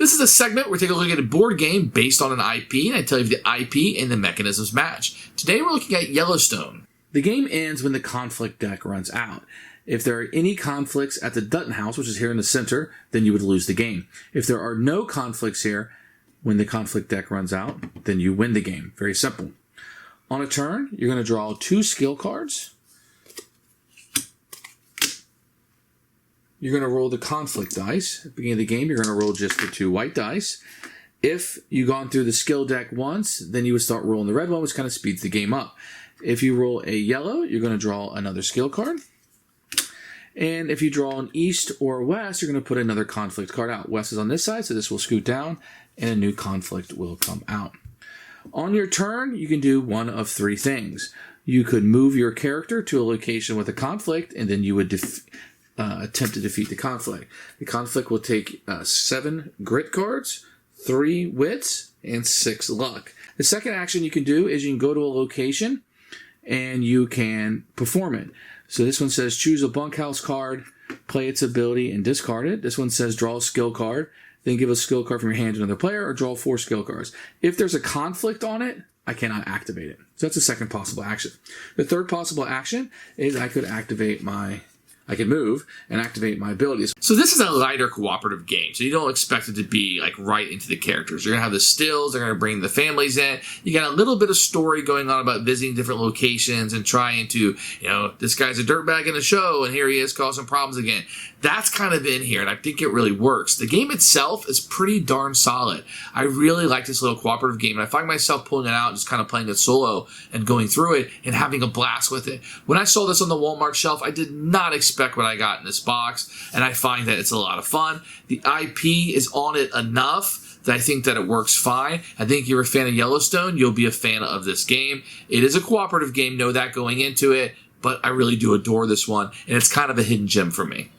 This is a segment where we take a look at a board game based on an IP, and I tell you if the IP and the mechanisms match. Today we're looking at Yellowstone. The game ends when the conflict deck runs out. If there are any conflicts at the Dutton house, which is here in the center, then you would lose the game. If there are no conflicts here, when the conflict deck runs out, then you win the game. Very simple. On a turn, you're going to draw 2 skill cards. You're going to roll the conflict dice. At the beginning of the game, you're going to roll just the 2 white dice. If you've gone through the skill deck once, then you would start rolling the red one, which kind of speeds the game up. If you roll a yellow, you're going to draw another skill card. And if you draw an east or west, you're going to put another conflict card out. West is on this side, so this will scoot down, and a new conflict will come out. On your turn, you can do one of 3 things. You could move your character to a location with a conflict, and then you would attempt to defeat the conflict. The conflict will take 7 grit cards, 3 wits, and 6 luck. The second action you can do is you can go to a location and you can perform it. So this one says choose a bunkhouse card, play its ability, and discard it. This one says draw a skill card, then give a skill card from your hand to another player, or draw 4 skill cards. If there's a conflict on it, I cannot activate it. So that's the second possible action. The third possible action is I could move and activate my abilities. So this is a lighter cooperative game, so you don't expect it to be like right into the characters. You're going to have the stills, they're going to bring the families in. You got a little bit of story going on about visiting different locations and trying to, this guy's a dirtbag in the show and here he is causing problems again. That's kind of in here, and I think it really works. The game itself is pretty darn solid. I really like this little cooperative game, and I find myself pulling it out and just kind of playing it solo and going through it and having a blast with it. When I saw this on the Walmart shelf, I did not expect what I got in this box, and I find that it's a lot of fun. The IP is on it enough that I think that it works fine. I think if you're a fan of Yellowstone, you'll be a fan of this game. It is a cooperative game, know that going into it, but I really do adore this one, and it's kind of a hidden gem for me.